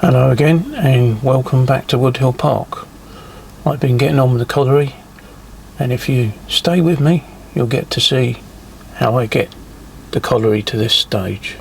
Hello again and welcome back to Woodhill Park. I've been getting on with the colliery, and if you stay with me you'll get to see how I get the colliery to this stage.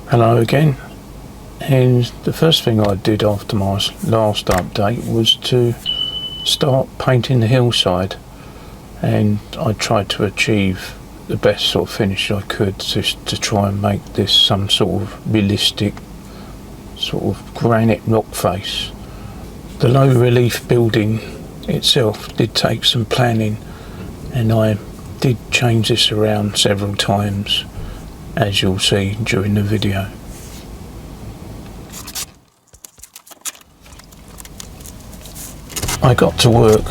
Hello again, and the first thing I did after my last update was to start painting the hillside, and I tried to achieve the best sort of finish I could to try and make this some sort of realistic sort of granite rock face. The low relief building itself did take some planning, and I did change this around several times, as you'll see during the video. I got to work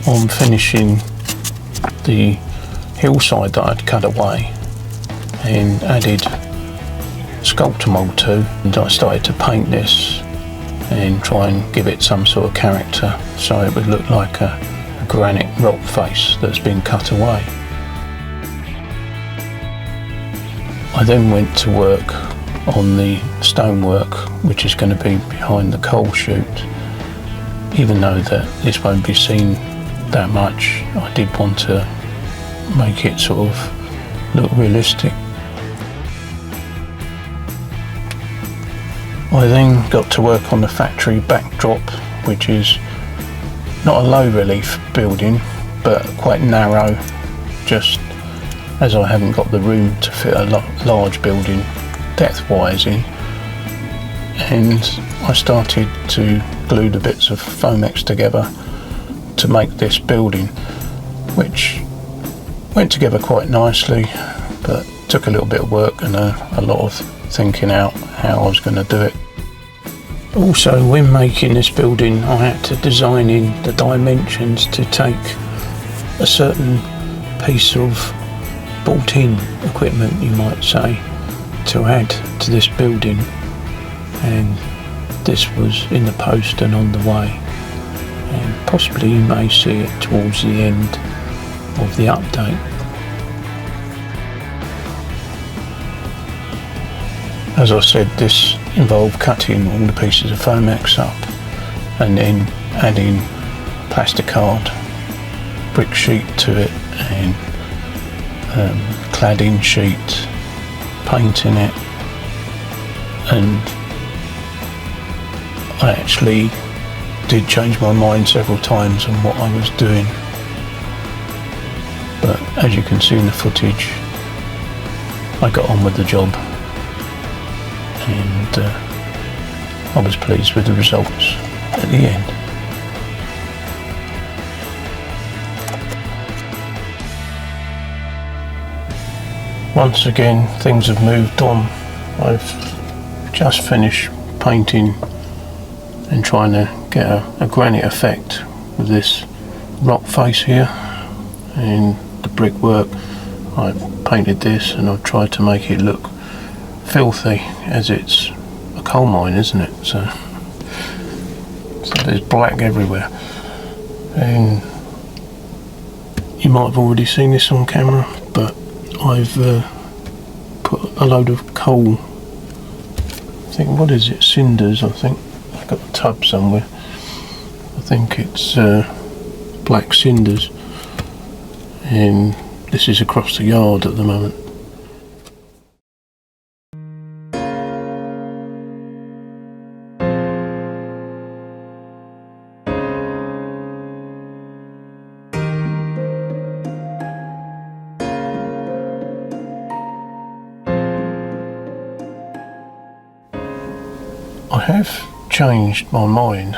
on finishing the hillside that I'd cut away and added sculptor mould to, and I started to paint this and try and give it some sort of character so it would look like a granite rock face that's been cut away. I then went to work on the stonework, which is going to be behind the coal chute. Even though that this won't be seen that much, I did want to make it sort of look realistic. I then got to work on the factory backdrop, which is not a low relief building but quite narrow, just as I haven't got the room to fit a large building depth wise in, and I started to glue the bits of Foamex together to make this building, which went together quite nicely, but took a little bit of work and a lot of thinking out how I was going to do it. Also, when making this building I had to design in the dimensions to take a certain piece of built-in equipment, you might say, to add to this building, and this was in the post and on the way, and possibly you may see it towards the end of the update. As I said, this involved cutting all the pieces of Foamex up and then adding plasticard brick sheet to it and cladding sheet, painting it, and I actually did change my mind several times on what I was doing, but as you can see in the footage, I got on with the job, and I was pleased with the results at the end. Once again, things have moved on. I've just finished painting and trying to get a granite effect with this rock face here, and the brickwork. I painted this and I've tried to make it look filthy, as it's a coal mine, isn't it? So there's black everywhere, and you might have already seen this on camera, but I've put a load of coal, I think, what is it, cinders, I think. I've got a tub somewhere. I think it's black cinders, and this is across the yard at the moment. I have changed my mind,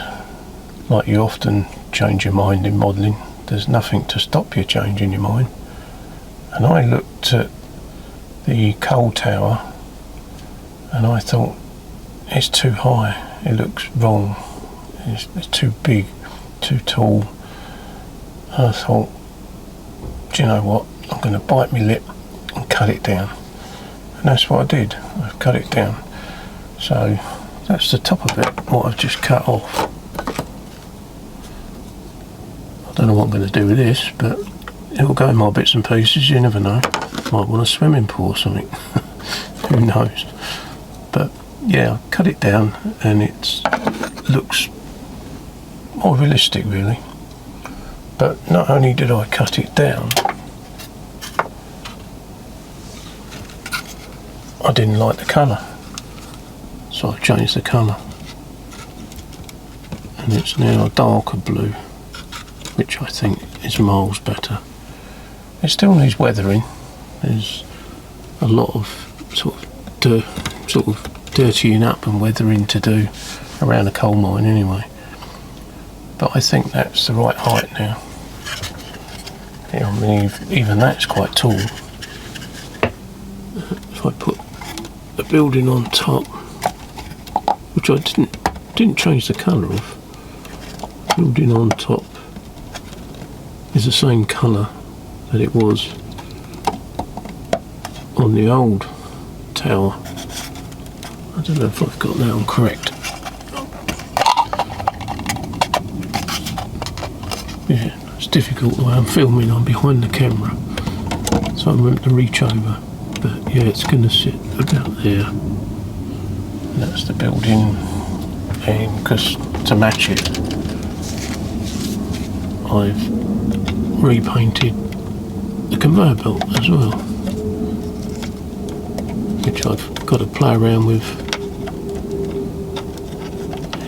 like you often change your mind in modelling. There's nothing to stop you changing your mind. And I looked at the coal tower and I thought, it's too high, it looks wrong, it's too big, too tall. And I thought, do you know what, I'm going to bite my lip and cut it down. And that's what I did, I've cut it down. So that's the top of it, what I've just cut off. I don't know what I'm going to do with this, but it'll go in my bits and pieces, you never know. Might want a swimming pool or something. Who knows? But yeah, I cut it down and it looks more realistic really. But not only did I cut it down, I didn't like the colour. So I changed the colour. And it's now a darker blue, which I think is miles better. It still needs weathering. There's a lot of sort of dirtying up and weathering to do around a coal mine anyway. But I think that's the right height now. Yeah, I mean, even that's quite tall. If I put the building on top, which I didn't change the colour of. Building on top is the same colour that it was on the old tower. I don't know if I've got that on correct. Yeah, it's difficult the way I'm filming. I'm behind the camera, so I'm going to reach over. But yeah, it's going to sit about there. And that's the building, and because to match it, I've repainted the conveyor belt as well, which I've got to play around with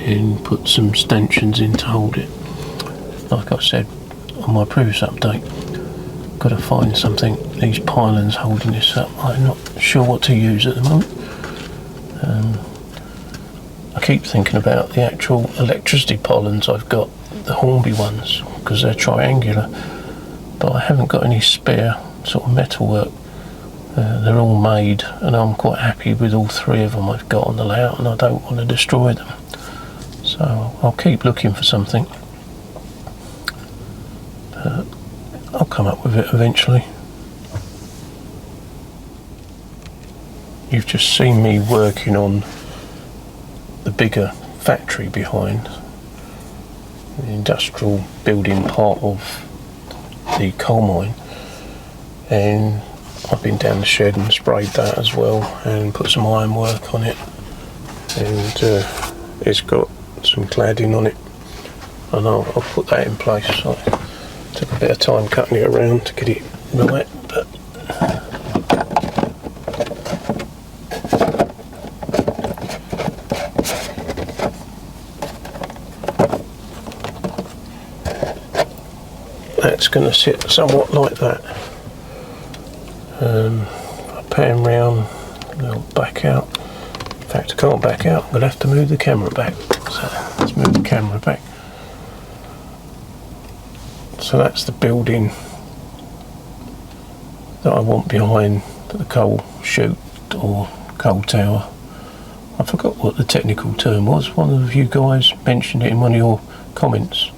and put some stanchions in to hold it. Like I said on my previous update, got to find something. These pylons holding this up, I'm not sure what to use at the moment. I keep thinking about the actual electricity pylons I've got, the Hornby ones, because they're triangular, but I haven't got any spare sort of metalwork. They're all made and I'm quite happy with all three of them I've got on the layout, and I don't want to destroy them, so I'll keep looking for something. I'll come up with it eventually. You've just seen me working on the bigger factory behind, the industrial building part of the coal mine, and I've been down the shed and sprayed that as well and put some ironwork on it, and it's got some cladding on it, and I'll put that in place. So I took a bit of time cutting it around to get it right, but that's going to sit somewhat like that. If I pan round, I'll back out. In fact, I can't back out, I'm going to have to move the camera back. So let's move the camera back. So that's the building that I want behind the coal chute or coal tower. I forgot what the technical term was. One of you guys mentioned it in one of your comments.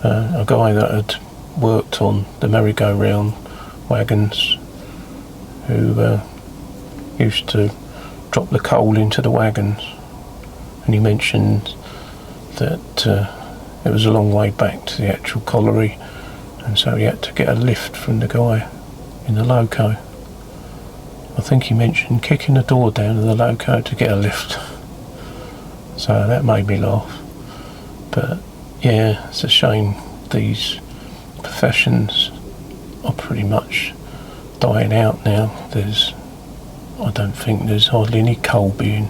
A guy that had worked on the merry-go-round wagons, who used to drop the coal into the wagons, and he mentioned that it was a long way back to the actual colliery, and so he had to get a lift from the guy in the loco. I think he mentioned kicking the door down of the loco to get a lift, so that made me laugh. But yeah, it's a shame these professions are pretty much dying out now. I don't think there's hardly any coal being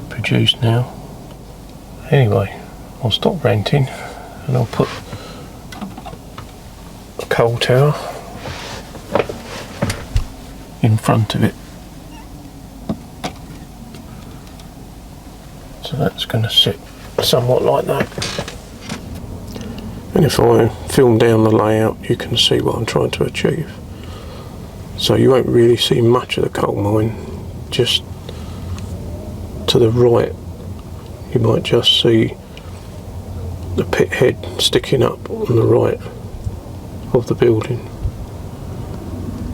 produced now. Anyway, I'll stop ranting and I'll put a coal tower in front of it. So that's going to sit somewhat like that. And if I film down the layout, you can see what I'm trying to achieve. So you won't really see much of the coal mine. Just to the right, you might just see the pit head sticking up on the right of the building.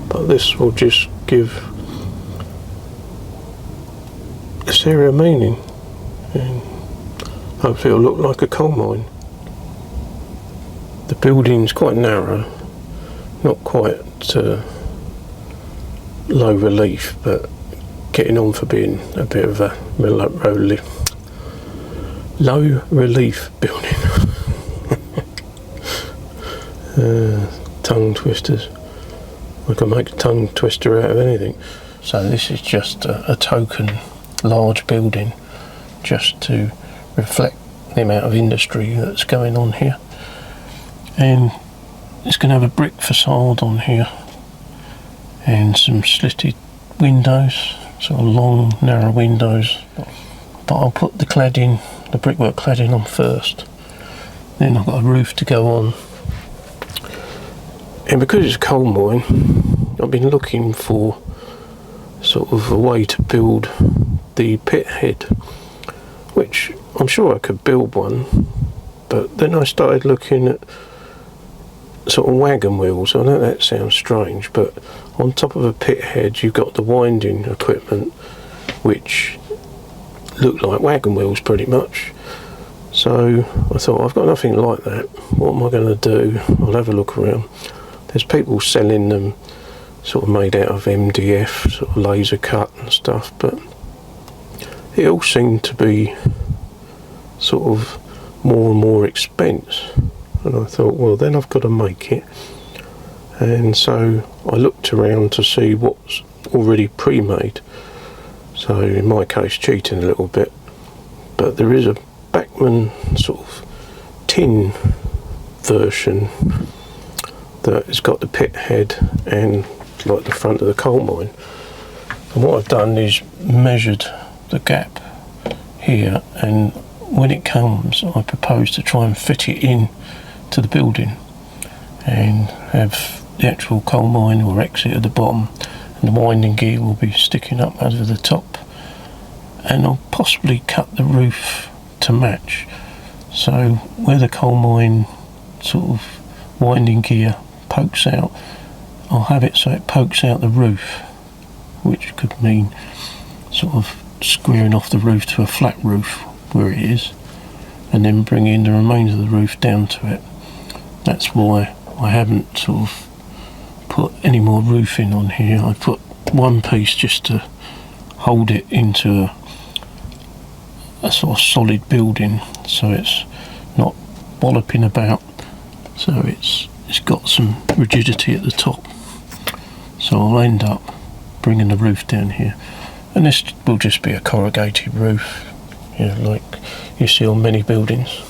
But this will just give this area meaning, and hopefully it'll look like a coal mine. The building's quite narrow, not quite low relief, but getting on for being a bit of a low relief building. Tongue twisters. I can make a tongue twister out of anything. So this is just a token large building, just to reflect the amount of industry that's going on here. And it's going to have a brick facade on here and some slitted windows, sort of long narrow windows, but I'll put the cladding, the brickwork cladding on first, then I've got a roof to go on. And because it's a coal mine, I've been looking for sort of a way to build the pit head, which I'm sure I could build one, but then I started looking at sort of wagon wheels. I know that sounds strange, but on top of a pit head you've got the winding equipment which look like wagon wheels pretty much. So I thought, I've got nothing like that, what am I going to do? I'll have a look around. There's people selling them sort of made out of MDF, sort of laser cut and stuff, but it all seemed to be sort of more and more expense. And I thought, well, then I've got to make it. And so I looked around to see what's already pre-made. So in my case, cheating a little bit, but there is a Bachmann sort of tin version that has got the pit head and like the front of the coal mine. And what I've done is measured the gap here, and when it comes I propose to try and fit it in to the building and have the actual coal mine or exit at the bottom, and the winding gear will be sticking up over the top, and I'll possibly cut the roof to match, so where the coal mine sort of winding gear pokes out, I'll have it so it pokes out the roof, which could mean sort of squaring off the roof to a flat roof where it is, and then bringing the remains of the roof down to it. That's why I haven't sort of put any more roofing on here. I put one piece just to hold it into a sort of solid building, so it's not walloping about, so it's got some rigidity at the top. So I'll end up bringing the roof down here, and this will just be a corrugated roof, you know, like you see on many buildings.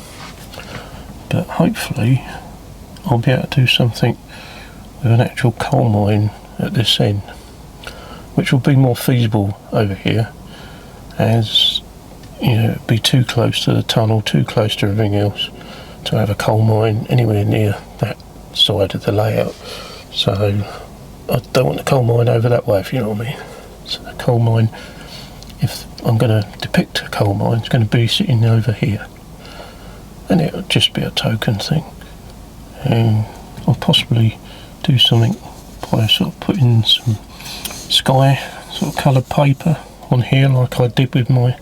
But hopefully I'll be able to do something with an actual coal mine at this end, which will be more feasible over here, as you know, it'd be too close to the tunnel, too close to everything else to have a coal mine anywhere near that side of the layout. So I don't want the coal mine over that way, if you know what I mean. So the coal mine, if I'm going to depict a coal mine, it's going to be sitting over here, and it'll just be a token thing. And I'll possibly do something by sort of putting some sky sort of coloured paper on here like I did with my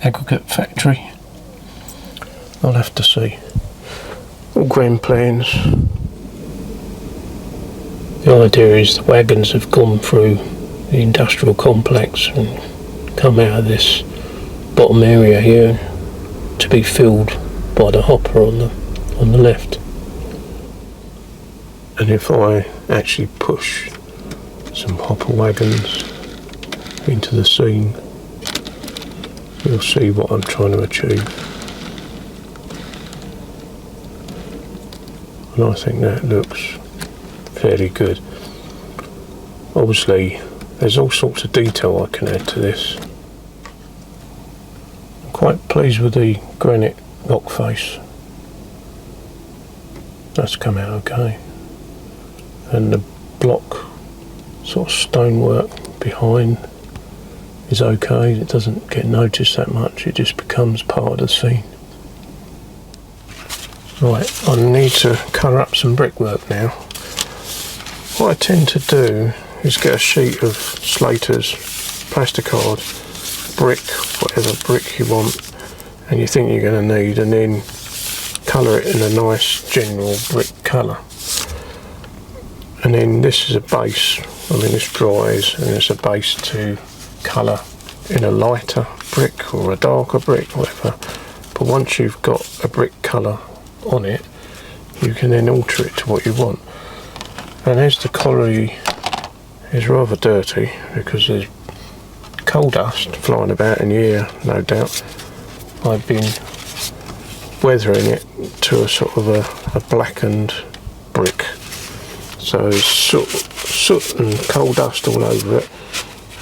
aggregate factory. I'll have to see. All grand plans. The idea is the wagons have gone through the industrial complex and come out of this bottom area here to be filled by the hopper on the left. And if I actually push some hopper wagons into the scene, you'll see what I'm trying to achieve. And I think that looks fairly good. Obviously there's all sorts of detail I can add to this. Quite pleased with the granite rock face. That's come out okay. And the block sort of stonework behind is okay. It doesn't get noticed that much. It just becomes part of the scene. Right, I need to colour up some brickwork now. What I tend to do is get a sheet of Slater's plasticard, brick, whatever brick you want, and you think you're going to need, and then colour it in a nice general brick colour. And then this is a base. I mean, this dries, and it's a base to colour in a lighter brick or a darker brick, whatever. But once you've got a brick colour on it, you can then alter it to what you want. And as the colliery is rather dirty because there's coal dust flying about in the air, no doubt, I've been weathering it to a sort of a blackened brick. So there's soot and coal dust all over it.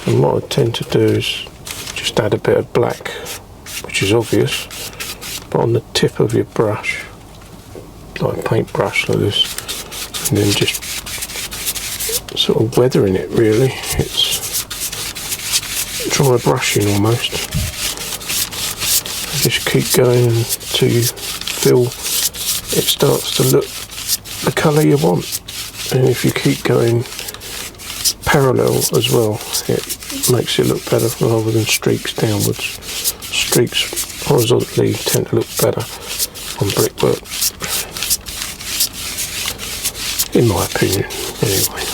And what I tend to do is just add a bit of black, which is obvious, but on the tip of your brush, like a paintbrush like this, and then just sort of weathering it really. It's dry brushing almost. Just keep going until you feel it starts to look the colour you want. And if you keep going parallel as well, it makes it look better rather than streaks downwards. Streaks horizontally tend to look better on brickwork, in my opinion, anyway.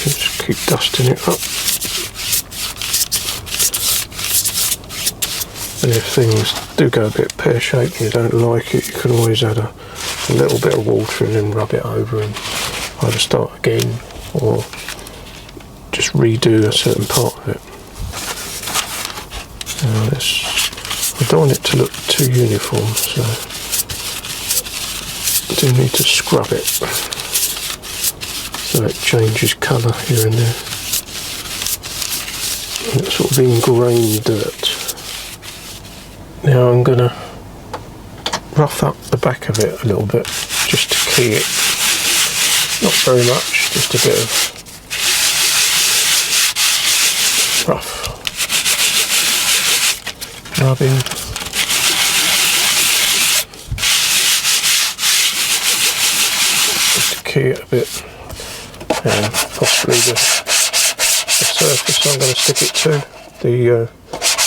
Just keep dusting it up. And if things do go a bit pear-shaped and you don't like it, you can always add a little bit of water and then rub it over and either start again or just redo a certain part of it. I don't want it to look too uniform, so I do need to scrub it so it changes colour here and there. And it's sort of ingrained dirt. Now I'm going to rough up the back of it a little bit just to key it. Not very much, just a bit of rough rubbing. Just to key it a bit, and possibly the surface I'm going to stick it to, the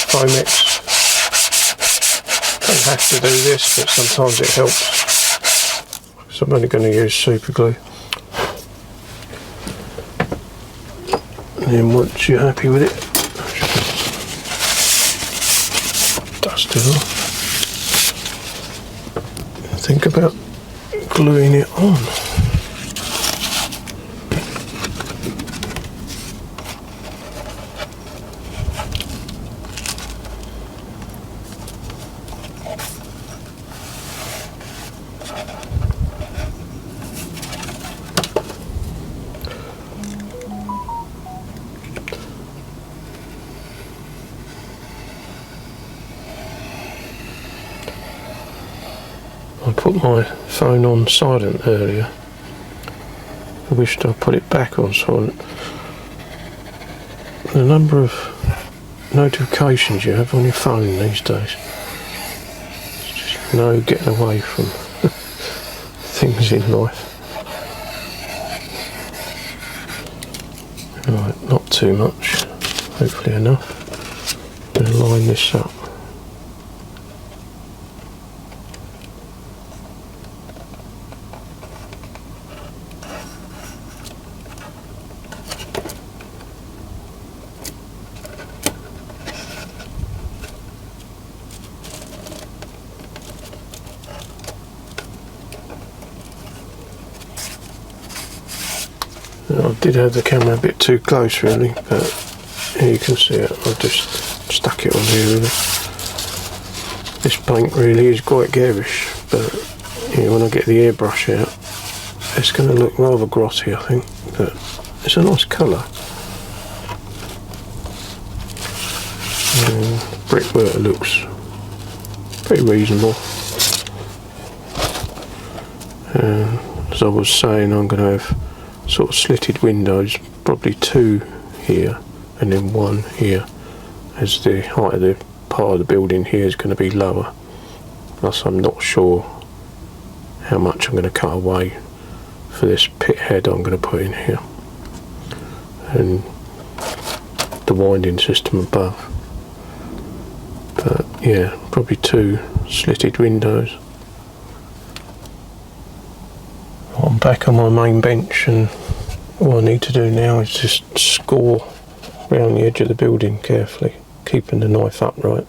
Fomex. Don't have to do this, but sometimes it helps. So I'm only going to use super glue. And then once you're happy with it, dust it off. Think about gluing it on. I put my phone on silent earlier. I wished I put it back on silent. The number of notifications you have on your phone these days, there's just no getting away from things in life. Right, not too much, hopefully enough. I'm going to line this up. I did have the camera a bit too close really, but here you can see it. I just stuck it on here really. This paint really is quite garish, but when I get the airbrush out, it's going to look rather grotty I think, but it's a nice colour. Brickwork looks pretty reasonable. As I was saying, I'm going to have sort of slitted windows, probably 2 here and then 1 here, as the height of the part of the building here is going to be lower. Plus I'm not sure how much I'm going to cut away for this pit head I'm going to put in here, and the winding system above. But yeah, probably 2 slitted windows. I'm back on my main bench, and what I need to do now is just score around the edge of the building carefully, keeping the knife upright.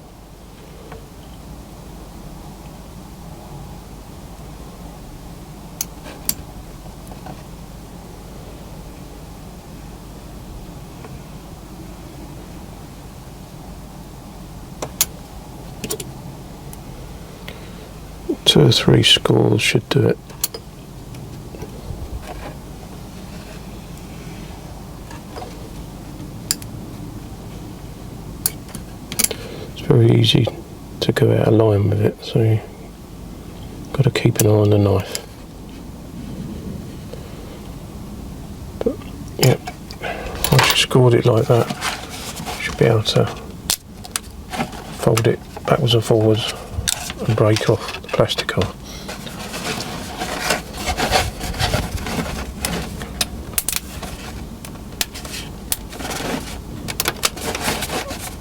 Two or 3 scores should do it. Very easy to go out of line with it, so you've got to keep an eye on the knife. But yeah, once you scored it like that, you should be able to fold it backwards and forwards and break off the plastic off.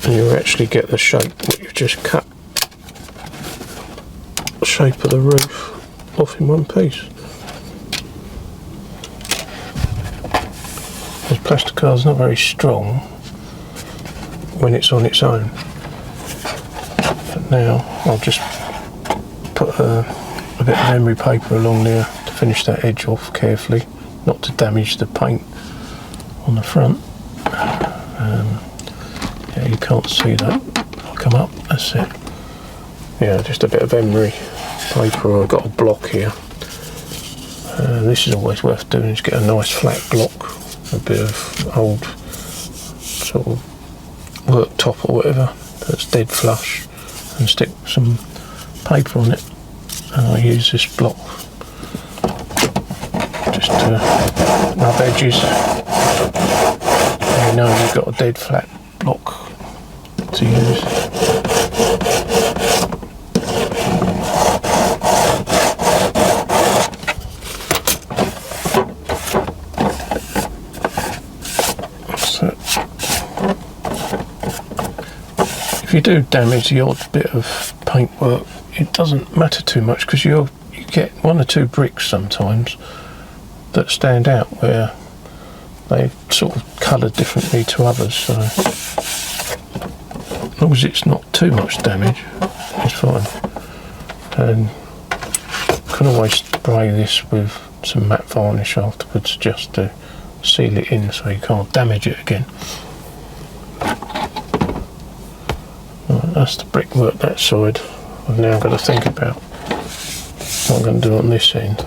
And you'll actually get the shape what you've just cut, the shape of the roof off in one piece. This plasticard's not very strong when it's on its own, but now I'll just put a bit of emery paper along there to finish that edge off carefully, not to damage the paint on the front. Yeah, you can't see that. I'll come up, that's it. Yeah, just a bit of emery paper. I've got a block here. This is always worth doing, is get a nice flat block, a bit of old sort of worktop or whatever that's dead flush, and stick some paper on it. And I use this block just to rub edges. And you know you've got a dead flat block to use. So if you do damage the odd bit of paintwork, it doesn't matter too much, because you get 1 or 2 bricks sometimes that stand out where they've sort of coloured differently to others, so as long as it's not too much damage, it's fine. And you can always spray this with some matte varnish afterwards just to seal it in so you can't damage it again. Right, that's the brickwork that side. I've now got to think about what I'm going to do on this end.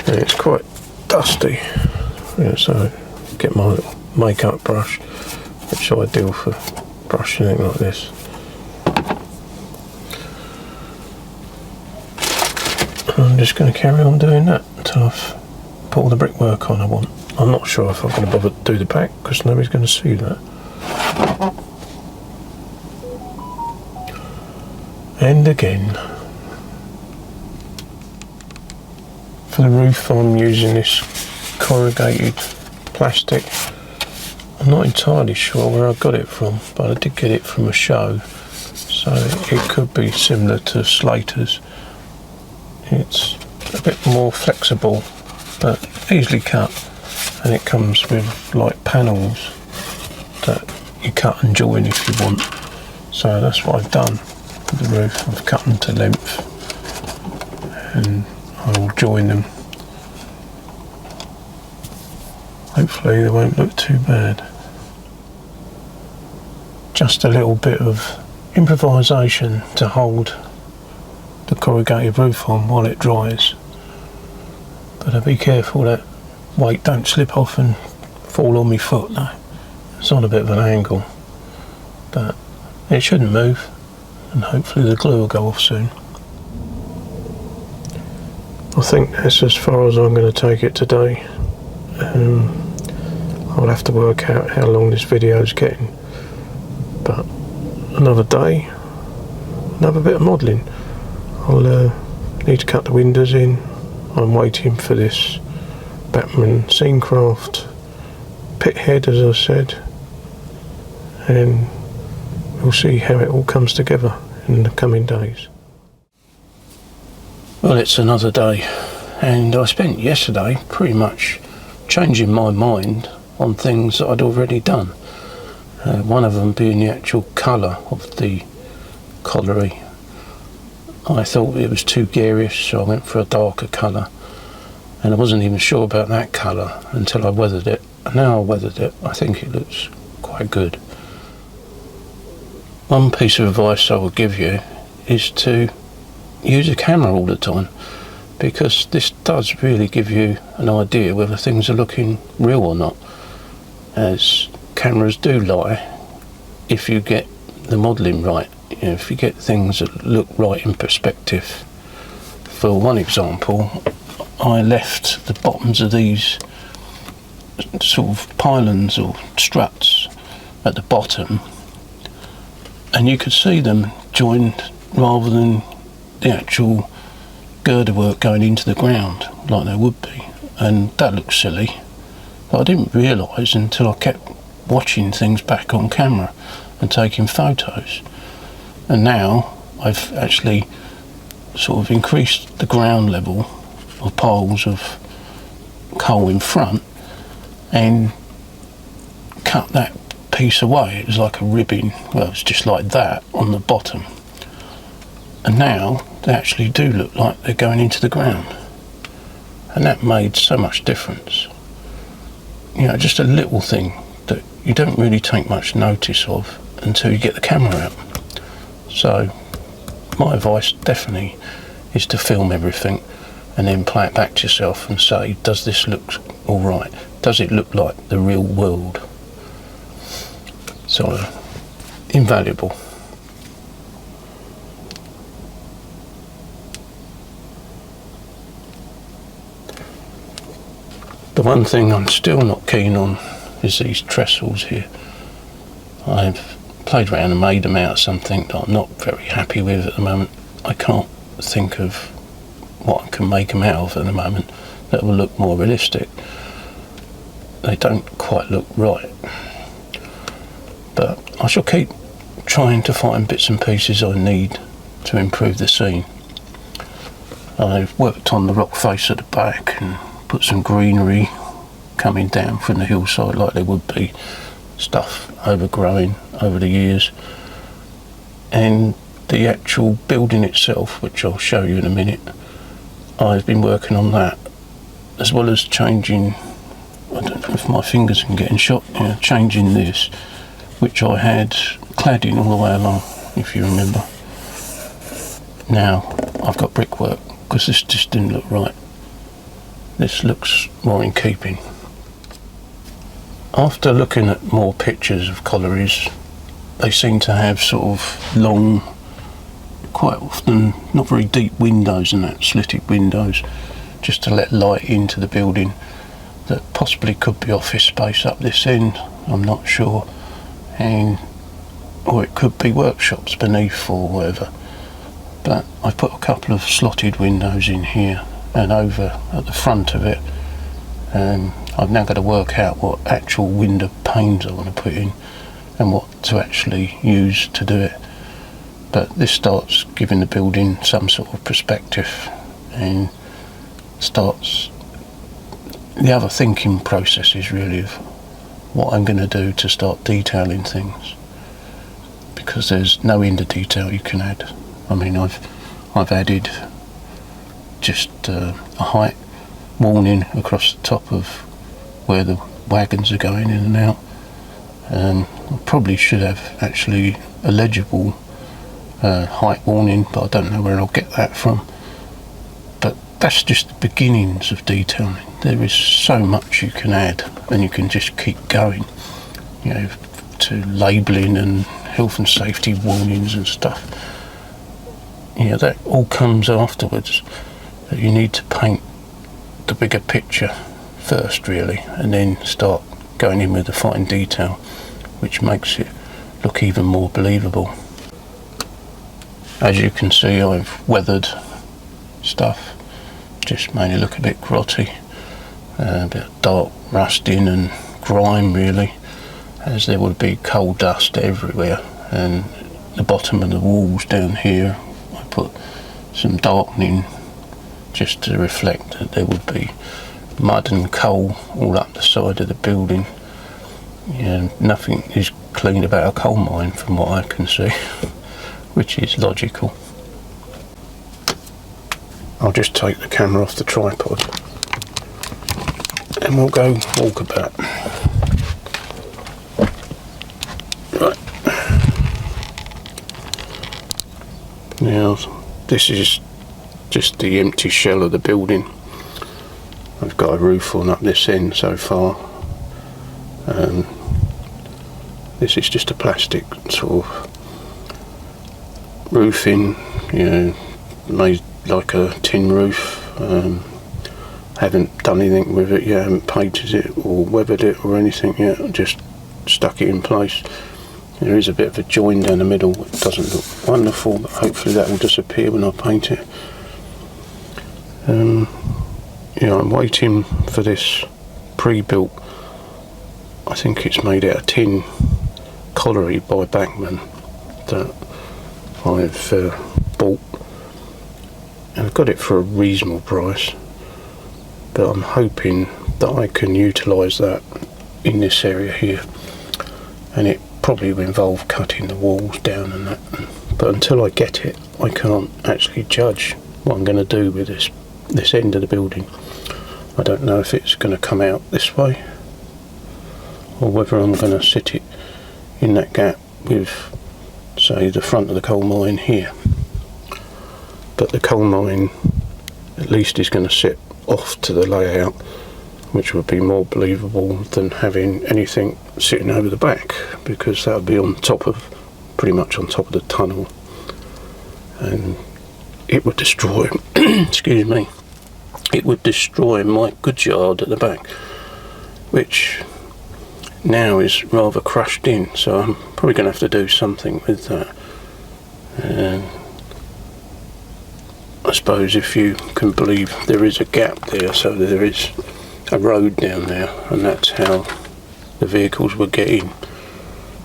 And it's quite dusty, yeah, so get my makeup brush, which is ideal for brushing it like this. I'm just going to carry on doing that until I've put all the brickwork on I want. I'm not sure if I'm going to bother to do the back, because nobody's going to see that. And again, for the roof I'm using this corrugated plastic. I'm not entirely sure where I got it from, but I did get it from a show, so it could be similar to Slater's. It's a bit more flexible but easily cut, and it comes with like panels that you cut and join if you want. So that's what I've done with the roof. I've cut them to length and I will join them. Hopefully they won't look too bad. Just a little bit of improvisation to hold the corrugated roof on while it dries. But I'll be careful that weight don't slip off and fall on my foot though. It's on a bit of an angle, but it shouldn't move, and hopefully the glue will go off soon. I think that's as far as I'm going to take it today. I'll have to work out how long this video is getting, but another day, another bit of modelling. I'll need to cut the windows in. I'm waiting for this Batman Scenecraft pit head, as I said, and we'll see how it all comes together in the coming days. Well, it's another day, and I spent yesterday pretty much changing my mind on things that I'd already done. One of them being the actual colour of the Colliery. I thought it was too garish, so I went for a darker colour, and I wasn't even sure about that colour until I weathered it. And now I weathered it, I think it looks quite good. One piece of advice I would give you is to use a camera all the time, because this does really give you an idea whether things are looking real or not, as cameras do lie if you get the modelling right. You know, if you get things that look right in perspective. For one example, I left the bottoms of these sort of pylons or struts at the bottom, and you could see them joined rather than the actual girder work going into the ground like they would be, and that looked silly, but I didn't realise until I kept watching things back on camera and taking photos. And now I've actually sort of increased the ground level of piles of coal in front and cut that piece away. It was like a ribbing, well, it's just like that on the bottom, and now they actually do look like they're going into the ground, and that made so much difference. You know, just a little thing that you don't really take much notice of until you get the camera out. So my advice definitely is to film everything and then play it back to yourself and say, does this look all right? Does it look like the real world? So invaluable. The one thing I'm still not keen on is these trestles here. I've played around and made them out of something that I'm not very happy with at the moment. I can't think of what I can make them out of at the moment that will look more realistic. They don't quite look right, but I shall keep trying to find bits and pieces I need to improve the scene. I've worked on the rock face at the back and put some greenery coming down from the hillside like there would be, stuff overgrowing over the years, and the actual building itself, which I'll show you in a minute, I've been working on that, as well as changing, I don't know if my fingers can get in shot, changing this, which I had cladding all the way along, if you remember. Now I've got brickwork, because this just didn't look right. This looks more in keeping. After looking at more pictures of collieries, they seem to have sort of long, quite often not very deep windows, and that slitted windows, just to let light into the building. That possibly could be office space up this end, I'm not sure, or it could be workshops beneath or whatever. But I've put a couple of slotted windows in here and over at the front of it. I've now got to work out what actual window panes I want to put in and what to actually use to do it. But this starts giving the building some sort of perspective and starts the other thinking processes really of what I'm going to do to start detailing things, because there's no end of detail you can add. I mean, I've added just a height warning across the top of where the wagons are going in and out. I probably should have actually a legible height warning, but I don't know where I'll get that from. But that's just the beginnings of detailing. There is so much you can add, and you can just keep going. you know, to labelling and health and safety warnings and stuff. You know, that all comes afterwards. You need to paint the bigger picture first, really, and then start going in with the fine detail, which makes it look even more believable. As you can see, I've weathered stuff, just made it look a bit grotty, a bit of dark rusting and grime, really, as there would be coal dust everywhere. And the bottom of the walls down here, I put some darkening just to reflect that there would be mud and coal all up the side of the building. You know, nothing is clean about a coal mine from what I can see, which is logical. I'll just take the camera off the tripod and we'll go walkabout. Right. Now, this is just the empty shell of the building. I've got a roof on up this end so far. This is just a plastic sort of roofing, you know, made like a tin roof. Haven't done anything with it yet, haven't painted it or weathered it or anything yet, just stuck it in place. There is a bit of a join down the middle. It doesn't look wonderful, but hopefully that will disappear when I paint it. Yeah, I'm waiting for this pre-built, I think it's made out of tin, Colliery by Bankman that I've bought, and I've got it for a reasonable price, but I'm hoping that I can utilise that in this area here, and it probably will involve cutting the walls down and that, but until I get it I can't actually judge what I'm going to do with this end of the building. I don't know if it's going to come out this way or whether I'm going to sit it in that gap with, say, the front of the coal mine here. But the coal mine at least is going to sit off to the layout, which would be more believable than having anything sitting over the back, because that would be on top of, pretty much on top of the tunnel, and it would destroy excuse me, it would destroy my goods yard at the back, which now is rather crushed in, so I'm probably going to have to do something with that. And I suppose, if you can believe, there is a gap there, so there is a road down there, and that's how the vehicles were getting.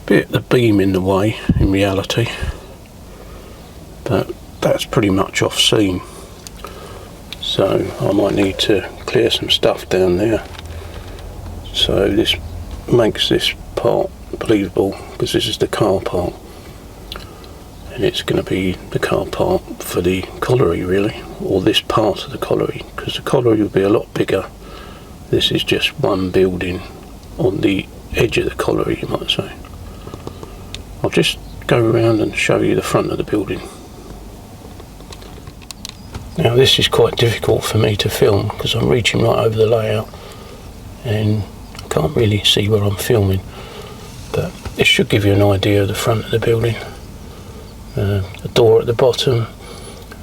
Bit the beam in the way in reality, but that's pretty much off scene, so I might need to clear some stuff down there. So this makes this part believable, because this is the car park, and it's going to be the car park for the colliery, really, or this part of the colliery, because the colliery will be a lot bigger. This is just one building on the edge of the colliery, you might say. I'll just go around and show you the front of the building. Now, this is quite difficult for me to film because I'm reaching right over the layout and I can't really see where I'm filming, but this should give you an idea of the front of the building. A door at the bottom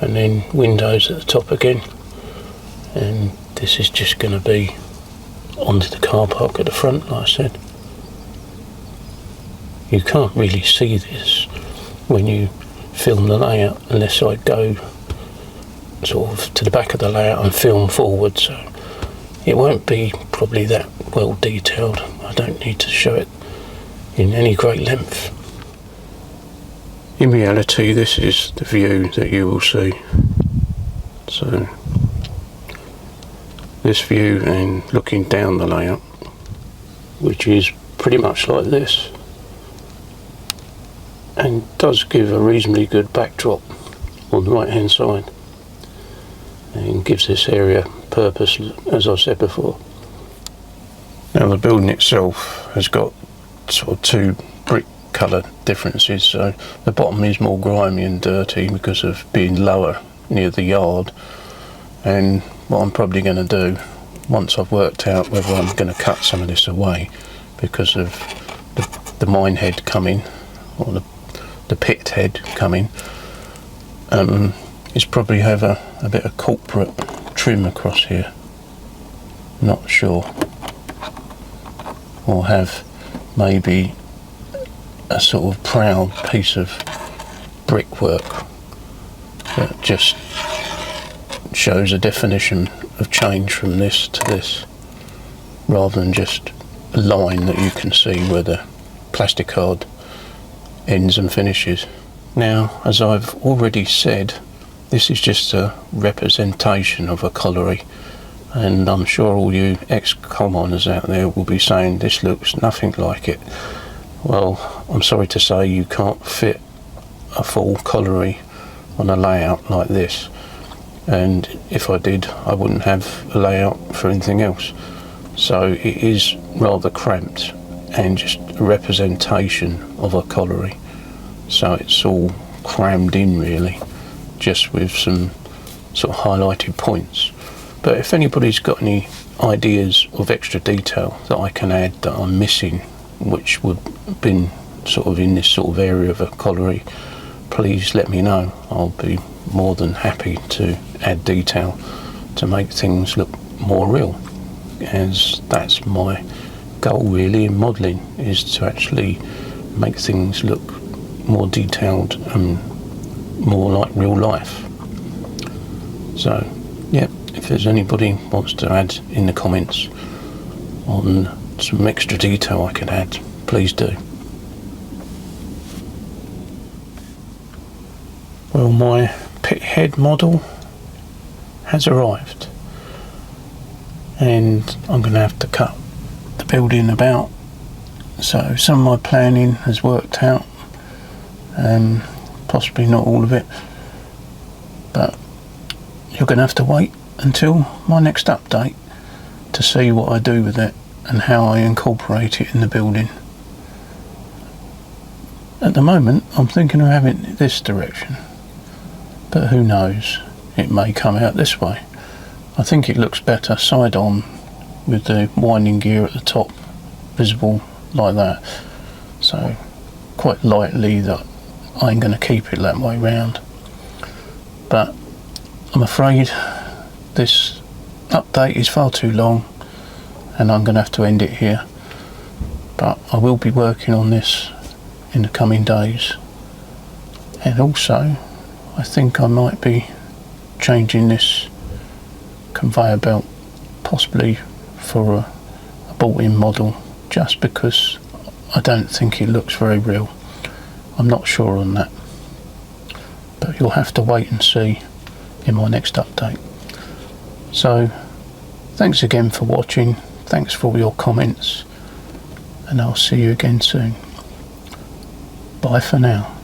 and then windows at the top again, and this is just going to be onto the car park at the front, like I said. You can't really see this when you film the layout unless I go sort of to the back of the layout and film forward, so it won't be probably that well detailed. I don't need to show it in any great length. In reality, this is the view that you will see. So this view, and looking down the layout, which is pretty much like this, and does give a reasonably good backdrop on the right hand side, and gives this area purpose, as I said before. Now, the building itself has got sort of two brick colour differences, so the bottom is more grimy and dirty because of being lower near the yard, and what I'm probably going to do, once I've worked out whether I'm going to cut some of this away because of the the mine head coming, or the pit head coming, is probably have a bit of corporate trim across here, not sure, or have maybe a sort of proud piece of brickwork that just shows a definition of change from this to this, rather than just a line that you can see where the plasticard ends and finishes. Now, as I've already said, this is just a representation of a colliery, and I'm sure all you ex-coal miners out there will be saying this looks nothing like it. Well, I'm sorry to say you can't fit a full colliery on a layout like this, and if I did, I wouldn't have a layout for anything else. So it is rather cramped and just a representation of a colliery, so it's all crammed in really, just with some sort of highlighted points. But if anybody's got any ideas of extra detail that I can add that I'm missing, which would have been sort of in this sort of area of a colliery, please let me know. I'll be more than happy to add detail to make things look more real, as that's my goal really in modelling, is to actually make things look more detailed and more like real life. So yeah, if there's anybody wants to add in the comments on some extra detail I can add, please do. Well, my pit head model has arrived, and I'm going to have to cut the building about, so some of my planning has worked out, possibly not all of it, but you're going to have to wait until my next update to see what I do with it and how I incorporate it in the building. At the moment I'm thinking of having it this direction, but who knows, it may come out this way. I think it looks better side on with the winding gear at the top visible like that, so quite likely that I'm going to keep it that way round. But I'm afraid this update is far too long and I'm going to have to end it here, but I will be working on this in the coming days, and also I think I might be changing this conveyor belt possibly for a built-in model, just because I don't think it looks very real. I'm not sure on that, but you'll have to wait and see in my next update. So thanks again for watching, thanks for all your comments, and I'll see you again soon. Bye for now.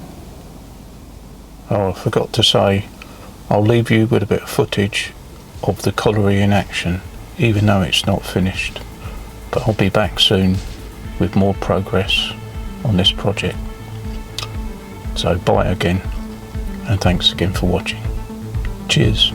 Oh, I forgot to say, I'll leave you with a bit of footage of the colliery in action, even though it's not finished, but I'll be back soon with more progress on this project. So bye again, and thanks again for watching. Cheers.